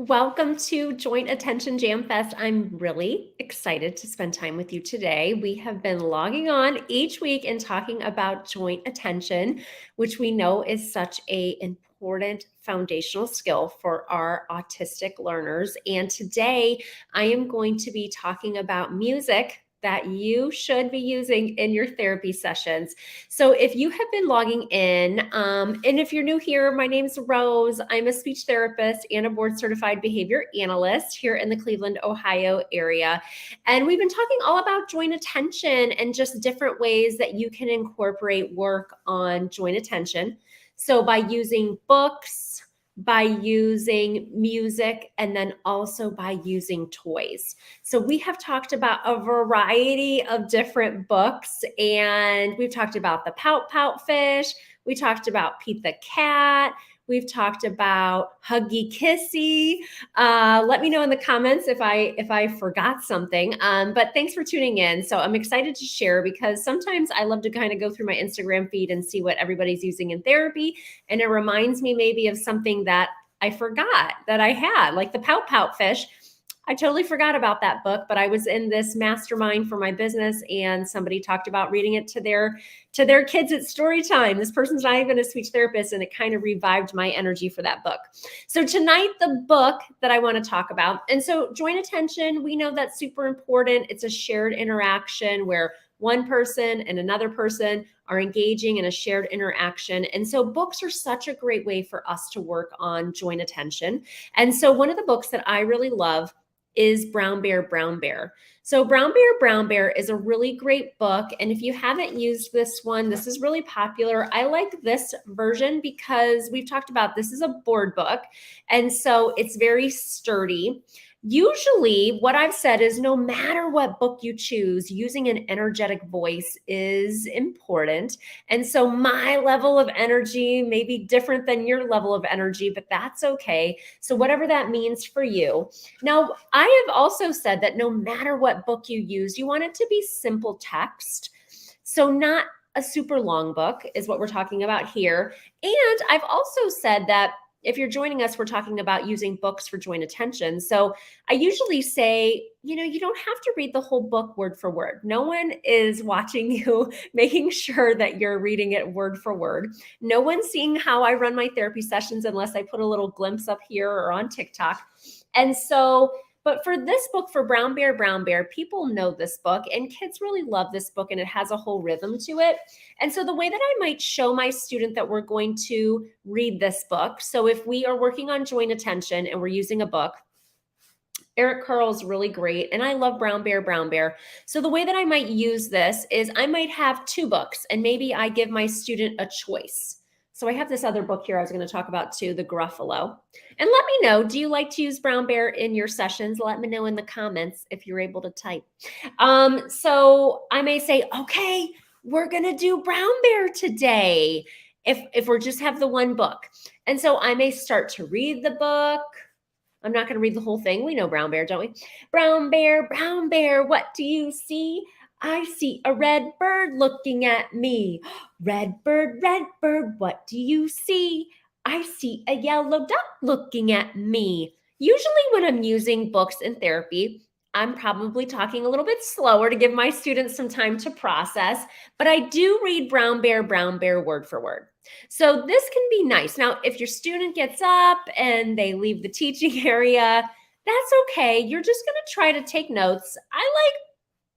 Welcome to Joint Attention Jamfest. I'm really excited to spend time with you today. We have been logging on each week and talking about joint attention, which we know is such an important foundational skill for our autistic learners. And today I am going to be talking about music that you should be using in your therapy sessions. So if you have been logging in, and if you're new here, my name's Rose. I'm a speech therapist and a board certified behavior analyst here in the Cleveland, Ohio area. And we've been talking all about joint attention and just different ways that you can incorporate work on joint attention. So by using books, by using music, and then also by using toys. So we have talked about a variety of different books, and we've talked about the Pout Pout Fish. We talked about Pete the Cat. We've talked about Huggy Kissy. Let me know in the comments if I forgot something. But thanks for tuning in. So I'm excited to share because sometimes I love to kind of go through my Instagram feed and see what everybody's using in therapy. And it reminds me maybe of something that I forgot that I had, like the Pout Pout Fish. I totally forgot about that book, but I was in this mastermind for my business and somebody talked about reading it to their kids at story time. This person's not even a speech therapist, and it kind of revived my energy for that book. So tonight, the book that I want to talk about, and so joint attention, we know that's super important. It's a shared interaction where one person and another person are engaging in a shared interaction. And so books are such a great way for us to work on joint attention. And so one of the books that I really love is Brown Bear, Brown Bear. So Brown Bear, Brown Bear is a really great book. And if you haven't used this one, this is really popular. I like this version because we've talked about this is a board book. And so it's very sturdy. Usually what I've said is no matter what book you choose, using an energetic voice is important. And so my level of energy may be different than your level of energy, but that's okay. So whatever that means for you. Now, I have also said that no matter what book you use, you want it to be simple text. So not a super long book is what we're talking about here. And I've also said that if you're joining us, we're talking about using books for joint attention. So I usually say, you don't have to read the whole book word for word. No one is watching you, making sure that you're reading it word for word. No one's seeing how I run my therapy sessions unless I put a little glimpse up here or on TikTok. And so, but for this book, for Brown Bear, people know this book and kids really love this book and it has a whole rhythm to it. And so the way that I might show my student that we're going to read this book, so if we are working on joint attention and we're using a book, Eric Carle's really great. And I love Brown Bear. So the way that I might use this is I might have two books and maybe I give my student a choice. So I have this other book here I was going to talk about too, The Gruffalo. And let me know, do you like to use Brown Bear in your sessions? Let me know in the comments if you're able to type. So I may say, okay, we're going to do Brown Bear today if we're just have the one book. And so I may start to read the book. I'm not going to read the whole thing. We know Brown Bear, don't we? Brown Bear, what do you see? I see a red bird looking at me. Red bird, what do you see? I see a yellow duck looking at me. Usually when I'm using books in therapy, I'm probably talking a little bit slower to give my students some time to process, but I do read Brown Bear word for word. So this can be nice. Now, if your student gets up and they leave the teaching area, that's okay. You're just going to try to take notes. I like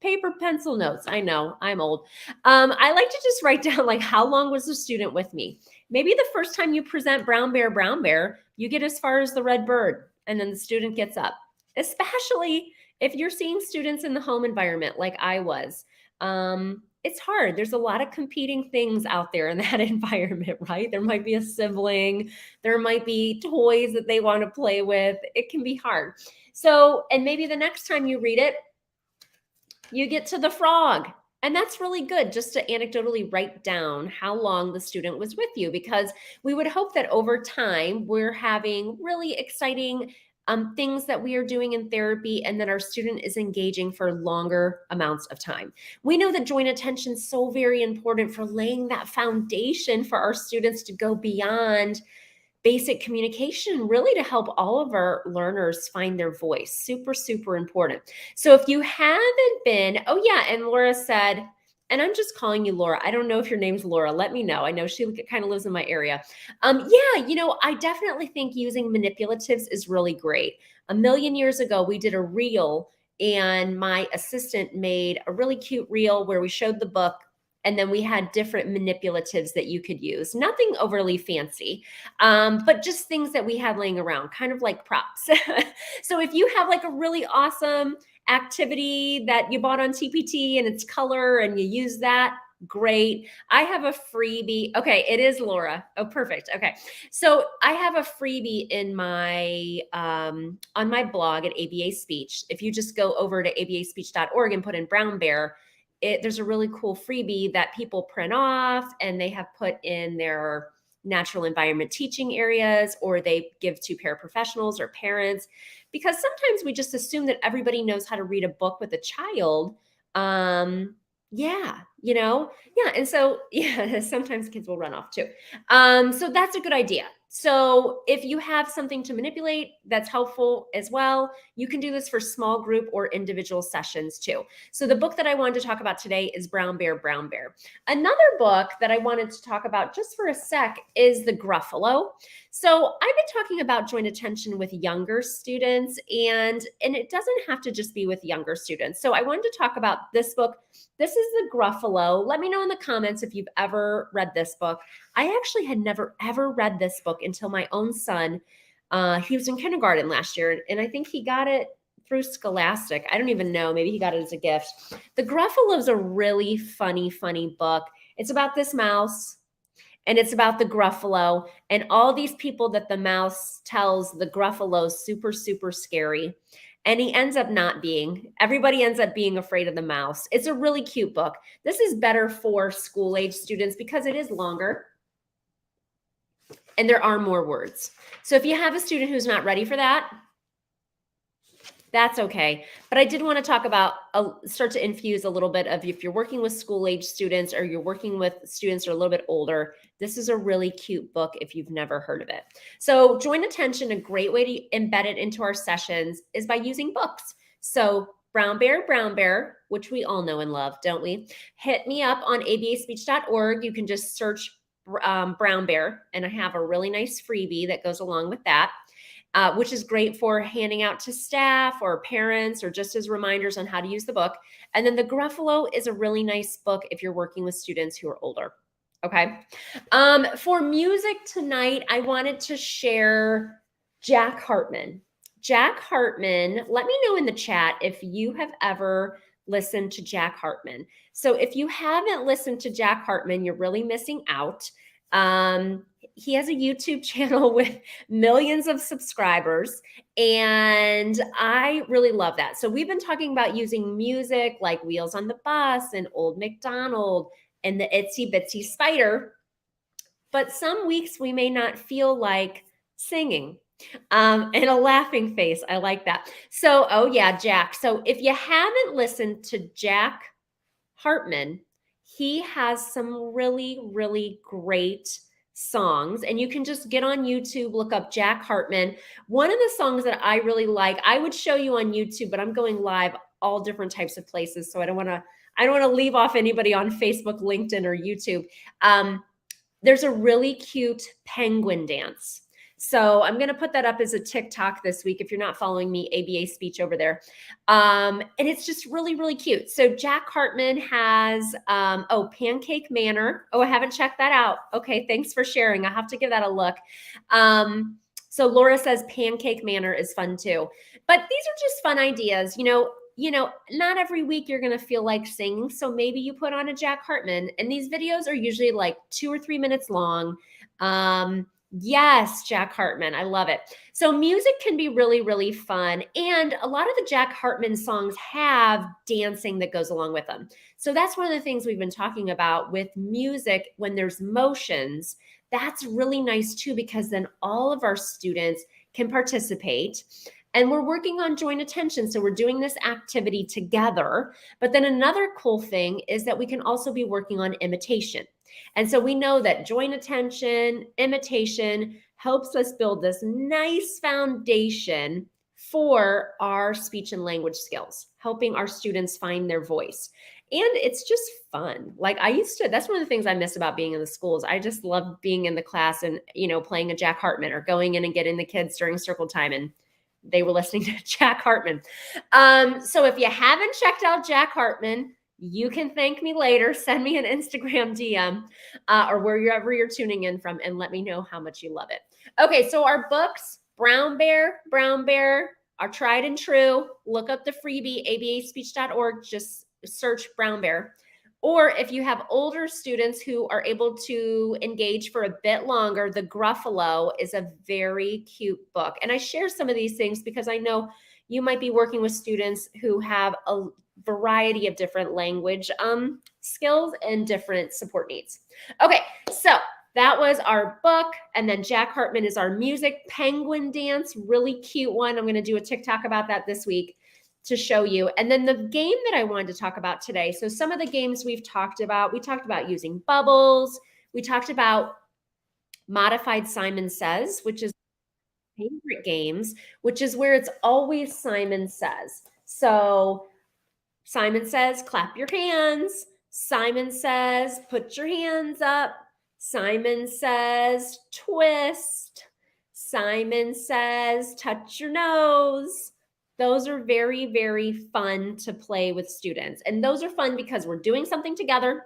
paper pencil notes. I know I'm old. I like to just write down like how long was the student with me? Maybe the first time you present Brown Bear, you get as far as the red bird and then the student gets up, especially if you're seeing students in the home environment like I was. It's hard. There's a lot of competing things out there in that environment, right? There might be a sibling, there might be toys that they want to play with. It can be hard. So, and maybe the next time you read it, you get to the frog. And that's really good just to anecdotally write down how long the student was with you, because we would hope that over time we're having really exciting things that we are doing in therapy and that our student is engaging for longer amounts of time. We know that joint attention is so very important for laying that foundation for our students to go beyond basic communication, really to help all of our learners find their voice. Super, super important. So if you haven't been, oh yeah, and Laura said, and I'm just calling you Laura. I don't know if your name's Laura. Let me know. I know she kind of lives in my area. Yeah, I definitely think using manipulatives is really great. A million years ago, we did a reel, and my assistant made a really cute reel where we showed the book, and then we had different manipulatives that you could use. Nothing overly fancy, but just things that we had laying around, kind of like props. So if you have like a really awesome activity that you bought on TPT and it's color and you use that, great. I have a freebie. Okay, it is Laura. Oh, perfect. Okay. So I have a freebie in my on my blog at ABA Speech. If you just go over to abaspeech.org and put in brown bear, there's a really cool freebie that people print off, and they have put in their natural environment teaching areas, or they give to paraprofessionals or parents, because sometimes we just assume that everybody knows how to read a book with a child. Yeah, yeah. And so, yeah, sometimes kids will run off too. So that's a good idea. So if you have something to manipulate, that's helpful as well. You can do this for small group or individual sessions too. So the book that I wanted to talk about today is Brown Bear, Brown Bear. Another book that I wanted to talk about just for a sec is The Gruffalo. So I've been talking about joint attention with younger students, and it doesn't have to just be with younger students. So I wanted to talk about this book. This is The Gruffalo. Let me know in the comments if you've ever read this book. I actually had never, ever read this book until my own son. He was in kindergarten last year, and I think he got it through Scholastic. I don't even know. Maybe he got it as a gift. The Gruffalo is a really funny, funny book. It's about this mouse, and it's about the Gruffalo and all these people that the mouse tells the Gruffalo is super, super scary. And he ends up not being. Everybody ends up being afraid of the mouse. It's a really cute book. This is better for school-age students because it is longer and there are more words. So if you have a student who's not ready for that, that's okay. But I did want to talk about, start to infuse a little bit of, if you're working with school-age students or you're working with students who are a little bit older, this is a really cute book if you've never heard of it. So joint attention, a great way to embed it into our sessions is by using books. So Brown Bear, which we all know and love, don't we? Hit me up on abaspeech.org. You can just search Brown Bear, and I have a really nice freebie that goes along with that. Which is great for handing out to staff or parents or just as reminders on how to use the book. And then The Gruffalo is a really nice book if you're working with students who are older. Okay. For music tonight, I wanted to share Jack Hartman. Jack Hartman, let me know in the chat if you have ever listened to Jack Hartman. So if you haven't listened to Jack Hartman, you're really missing out. He has a YouTube channel with millions of subscribers, and I really love that. So we've been talking about using music like Wheels on the Bus and Old MacDonald and the Itsy Bitsy Spider, but some weeks we may not feel like singing. And a laughing face. I like that. So, oh yeah, Jack. So if you haven't listened to Jack Hartman, he has some really, really great songs, and you can just get on YouTube, look up Jack Hartman. One of the songs that I really like, I would show you on YouTube, but I'm going live all different types of places, so I don't want to leave off anybody on Facebook, LinkedIn, or YouTube. There's a really cute penguin dance. So I'm going to put that up as a TikTok this week. If you're not following me, ABA Speech over there. And it's just really, really cute. So Jack Hartman has, Pancake Manor. Oh, I haven't checked that out. Okay, thanks for sharing. I'll have to give that a look. So Laura says Pancake Manor is fun too. But these are just fun ideas. Not every week you're going to feel like singing. So maybe you put on a Jack Hartman. And these videos are usually like 2 or 3 minutes long. Yes, Jack Hartman. I love it. So music can be really, really fun. And a lot of the Jack Hartman songs have dancing that goes along with them. So that's one of the things we've been talking about with music. When there's motions, that's really nice too, because then all of our students can participate. And we're working on joint attention. So we're doing this activity together. But then another cool thing is that we can also be working on imitation. And so we know that joint attention, imitation helps us build this nice foundation for our speech and language skills, helping our students find their voice. And it's just fun. Like I used to, that's one of the things I miss about being in the schools. I just love being in the class and, playing a Jack Hartman or going in and getting the kids during circle time and they were listening to Jack Hartman. So if you haven't checked out Jack Hartman, you can thank me later. Send me an Instagram DM or wherever you're tuning in from and let me know how much you love it. Okay, so our books, Brown Bear, are tried and true. Look up the freebie, abaspeech.org. Just search Brown Bear. Or if you have older students who are able to engage for a bit longer, The Gruffalo is a very cute book. And I share some of these things because I know you might be working with students who have a variety of different language skills and different support needs. Okay, so that was our book. And then Jack Hartman is our music. Penguin Dance, really cute one. I'm going to do a TikTok about that this week to show you. And then the game that I wanted to talk about today. So some of the games we talked about using bubbles. We talked about modified Simon Says, which is favorite games, which is where it's always Simon Says. So Simon says, clap your hands. Simon says, put your hands up. Simon says, twist. Simon says, touch your nose. Those are very, very fun to play with students. And those are fun because we're doing something together.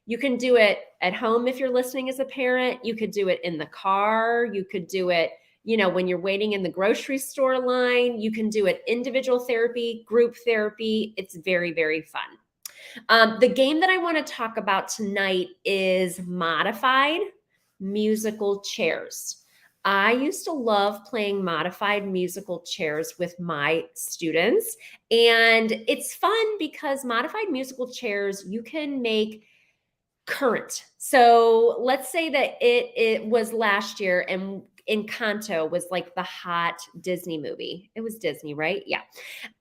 You can do it at home if you're listening as a parent. You could do it in the car. You could do it, when you're waiting in the grocery store line. You can do it individual therapy, group therapy. It's very, very fun. The game that I want to talk about tonight is modified musical chairs. I used to love playing modified musical chairs with my students. And it's fun because modified musical chairs, you can make current. So let's say that it was last year and Encanto was like the hot Disney movie. It was Disney, right? Yeah.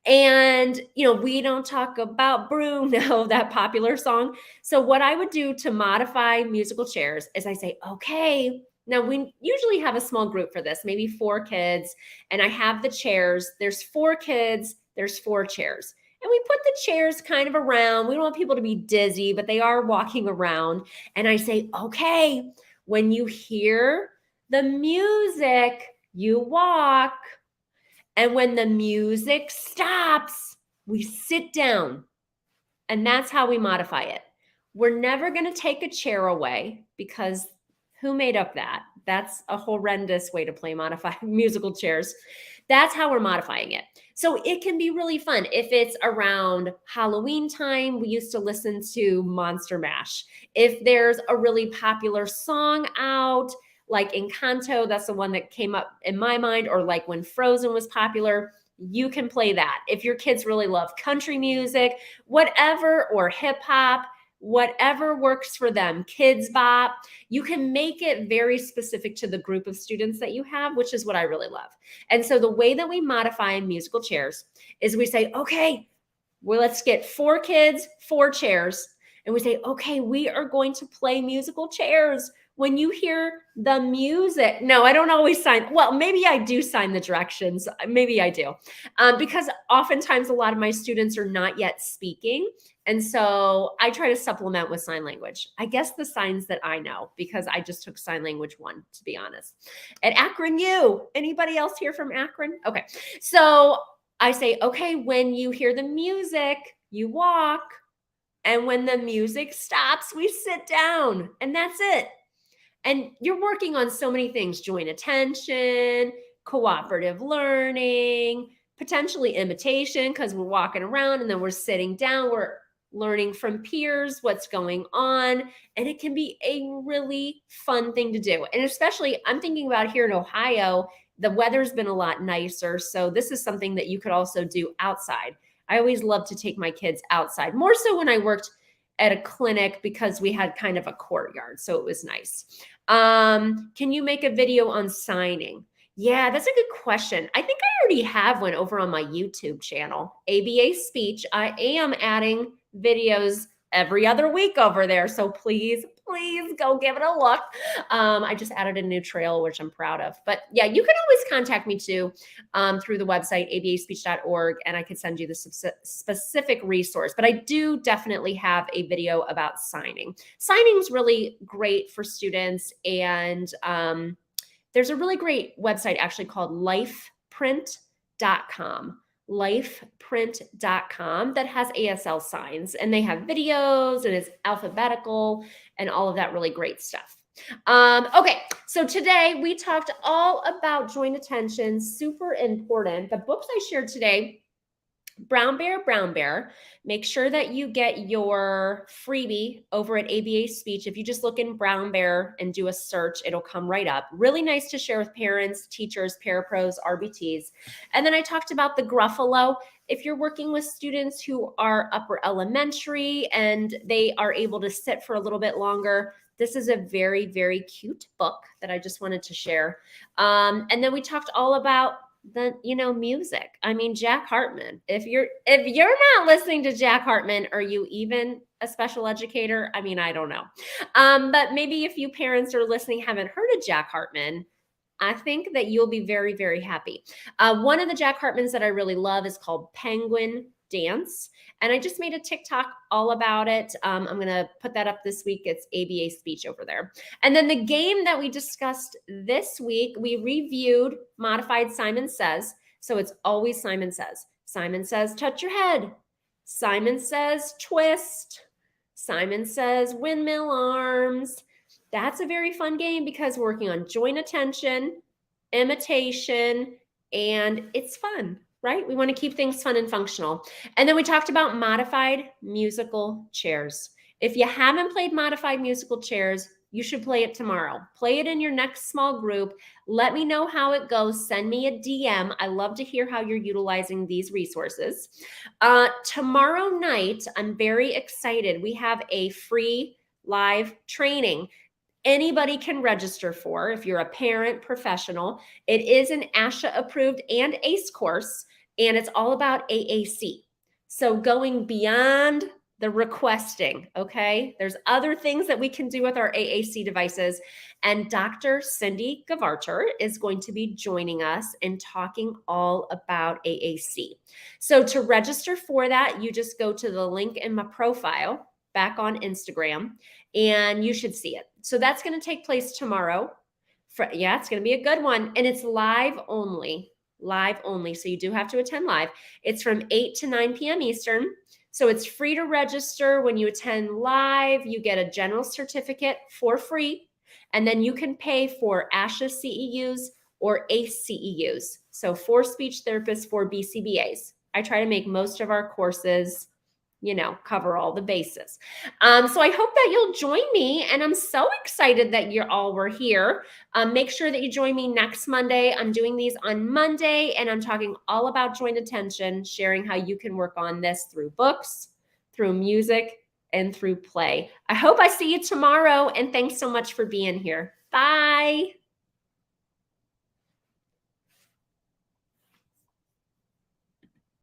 And, we don't talk about Bruno, that popular song. So what I would do to modify musical chairs is I say, okay, now we usually have a small group for this, maybe 4 kids, and I have the chairs. There's 4 kids, there's 4 chairs. And we put the chairs kind of around. We don't want people to be dizzy, but they are walking around. And I say, okay, when you hear the music, you walk. And when the music stops, we sit down. And that's how we modify it. We're never going to take a chair away because who made up that? That's a horrendous way to play modified musical chairs. That's how we're modifying it. So it can be really fun. If it's around Halloween time, we used to listen to Monster Mash. If there's a really popular song out, like Encanto, that's the one that came up in my mind, or like when Frozen was popular, you can play that. If your kids really love country music, whatever, or hip hop, whatever works for them, kids bop, you can make it very specific to the group of students that you have, which is what I really love. And so the way that we modify musical chairs is we say, okay, well, let's get 4 kids, 4 chairs. And we say, okay, we are going to play musical chairs. When you hear the music, no, I don't always sign. Well, maybe I do sign the directions. Maybe I do. Because oftentimes a lot of my students are not yet speaking. And so I try to supplement with sign language. I guess the signs that I know, because I just took sign language 1, to be honest. At Akron U, anybody else here from Akron? Okay. So I say, okay, when you hear the music, you walk. And when the music stops, we sit down. And that's it. And you're working on so many things: joint attention, cooperative learning, potentially imitation, because we're walking around and then we're sitting down. We're learning from peers what's going on. And it can be a really fun thing to do. And especially, I'm thinking about here in Ohio, the weather's been a lot nicer. So this is something that you could also do outside. I always love to take my kids outside, more so when I worked at a clinic because we had kind of a courtyard. So it was nice. Can you make a video on signing? Yeah, that's a good question. I think I already have one over on my YouTube channel, ABA Speech. I am adding videos every other week over there. So please, Please go give it a look. I just added a new trail, which I'm proud of. But yeah, you can always contact me too through the website, abaspeech.org, and I could send you the specific resource. But I do definitely have a video about signing. Signing is really great for students, and there's a really great website actually called lifeprint.com. Lifeprint.com that has ASL signs, and they have videos and it's alphabetical and all of that really great stuff. Okay, so today we talked all about joint attention, super important. The books I shared today, Brown Bear. Make sure that you get your freebie over at ABA Speech. If you just look in Brown Bear and do a search, it'll come right up. Really nice to share with parents, teachers, parapros, RBTs. And then I talked about the Gruffalo. If you're working with students who are upper elementary and they are able to sit for a little bit longer, this is a very, very cute book that I just wanted to share. And then we talked all about music. I mean, Jack Hartman. If you're not listening to Jack Hartman, are you even a special educator? I mean, I don't know. But maybe if you parents are listening haven't heard of Jack Hartman, I think that you'll be very, very happy. One of the Jack Hartmans that I really love is called Penguin Dance. And I just made a TikTok all about it. I'm going to put that up this week. It's ABA Speech over there. And then the game that we discussed this week, we reviewed Modified Simon Says. So it's always Simon Says. Simon says, touch your head. Simon says, twist. Simon says, windmill arms. That's a very fun game because we're working on joint attention, imitation, and it's fun, right? We want to keep things fun and functional. And then we talked about modified musical chairs. If you haven't played modified musical chairs, you should play it tomorrow. Play it in your next small group. Let me know how it goes. Send me a DM. I love to hear how you're utilizing these resources. Tomorrow night, I'm very excited. We have a free live training. Anybody can register for if you're a parent professional. It is an ASHA approved and ACE course, and it's all about AAC. So going beyond the requesting, okay? There's other things that we can do with our AAC devices. And Dr. Cindy Gavarter is going to be joining us and talking all about AAC. So to register for that, you just go to the link in my profile back on Instagram, and you should see it. So that's going to take place tomorrow. It's going to be a good one. And it's live only. So you do have to attend live. It's from 8 to 9 p.m. Eastern. So it's free to register. When you attend live, you get a general certificate for free. And then you can pay for ASHA CEUs or ACE CEUs. So for speech therapists, for BCBAs. I try to make most of our courses cover all the bases. So I hope that you'll join me, and I'm so excited that you all were here. Make sure that you join me next Monday. I'm doing these on Monday, and I'm talking all about joint attention, sharing how you can work on this through books, through music, and through play. I hope I see you tomorrow, and thanks so much for being here. Bye.